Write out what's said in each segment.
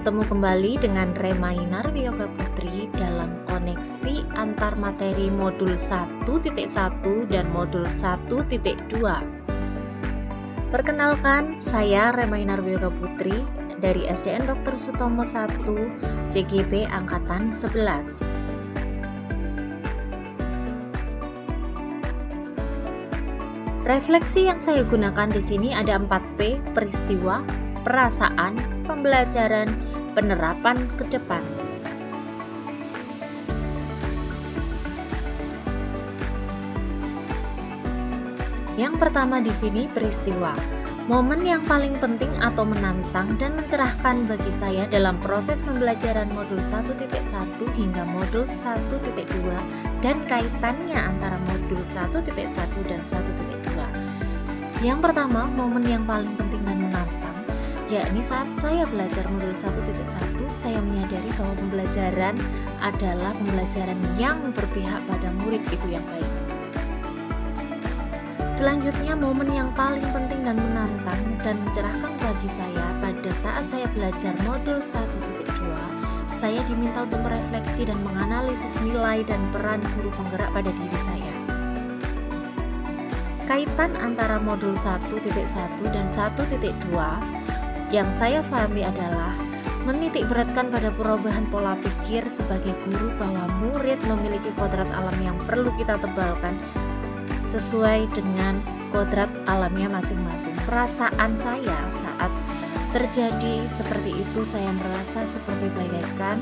bertemu kembali dengan Remainar Wiyoga Putri dalam koneksi antar materi modul 1.1 dan modul 1.2. Perkenalkan, saya Remainar Wiyoga Putri dari SDN Dr. Sutomo 1 CGP Angkatan 11. Refleksi yang saya gunakan di sini ada 4P: peristiwa, perasaan, pembelajaran, penerapan ke depan. Yang pertama di sini peristiwa, momen yang paling penting atau menantang dan mencerahkan bagi saya dalam proses pembelajaran modul 1.1 hingga modul 1.2 dan kaitannya antara modul 1.1 dan 1.2. Yang pertama, momen yang paling penting dan menantang, yakni saat saya belajar modul 1.1, saya menyadari bahwa pembelajaran adalah pembelajaran yang berpihak pada murid itu yang baik. Selanjutnya, momen yang paling penting dan menantang dan mencerahkan bagi saya pada saat saya belajar modul 1.2, saya diminta untuk merefleksi dan menganalisis nilai dan peran guru penggerak pada diri saya. Kaitan antara modul 1.1 dan 1.2 yang saya pahami adalah menitik beratkan pada perubahan pola pikir sebagai guru bahwa murid memiliki kodrat alam yang perlu kita tebalkan sesuai dengan kodrat alamnya masing-masing. Perasaan saya saat terjadi seperti itu, saya merasa seperti bagaikan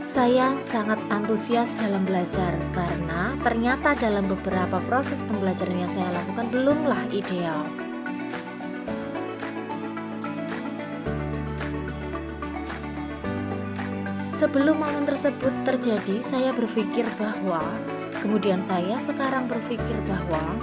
saya sangat antusias dalam belajar karena ternyata dalam beberapa proses pembelajaran yang saya lakukan belumlah ideal. Sebelum momen tersebut terjadi, saya berpikir bahwa, kemudian saya sekarang berpikir bahwa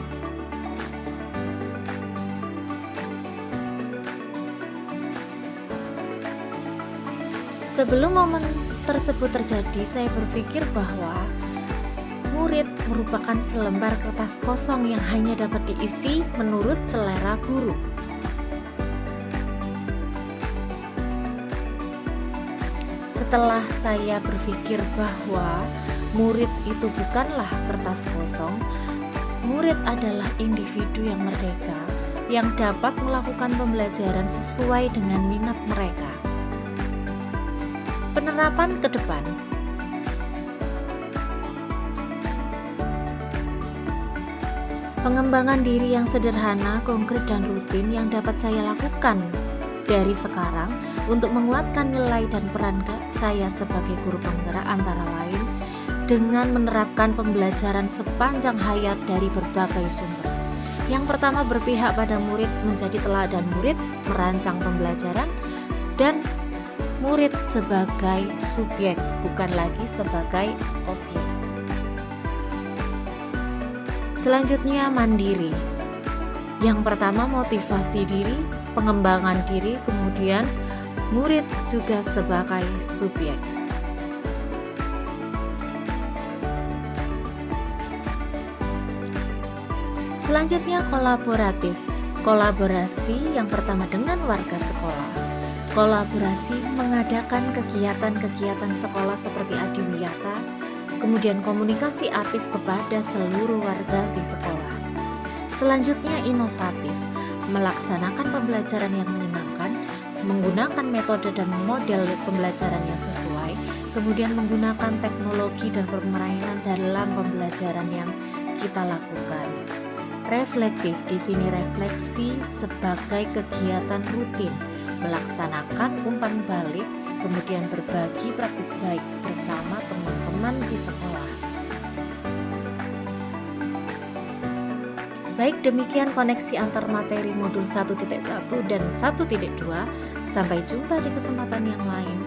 sebelum momen tersebut terjadi, saya berpikir bahwa murid merupakan selembar kertas kosong yang hanya dapat diisi menurut selera guru. Setelah saya berpikir bahwa murid itu bukanlah kertas kosong, murid adalah individu yang merdeka, yang dapat melakukan pembelajaran sesuai dengan minat mereka. Penerapan ke depan. Pengembangan diri yang sederhana, konkret, dan rutin yang dapat saya lakukan dari sekarang untuk menguatkan nilai dan peran saya sebagai guru penggerak antara lain dengan menerapkan pembelajaran sepanjang hayat dari berbagai sumber. Yang pertama, berpihak pada murid, menjadi teladan murid, merancang pembelajaran, dan murid sebagai subjek, bukan lagi sebagai objek. Selanjutnya, mandiri. Yang pertama, motivasi diri, pengembangan diri, kemudian murid juga sebagai subjek. Selanjutnya, kolaboratif. Kolaborasi yang pertama dengan warga sekolah. Kolaborasi mengadakan kegiatan-kegiatan sekolah seperti adiwiyata, kemudian komunikasi aktif kepada seluruh warga di sekolah. Selanjutnya, inovatif. Melaksanakan pembelajaran yang menyenangkan, menggunakan metode dan model pembelajaran yang sesuai, kemudian menggunakan teknologi dan permainan dalam pembelajaran yang kita lakukan. Reflektif, di sini refleksi sebagai kegiatan rutin, melaksanakan umpan balik, kemudian berbagi praktik baik bersama teman-teman di sekolah. Baik, demikian koneksi antar materi modul 1.1 dan 1.2. Sampai jumpa di kesempatan yang lain.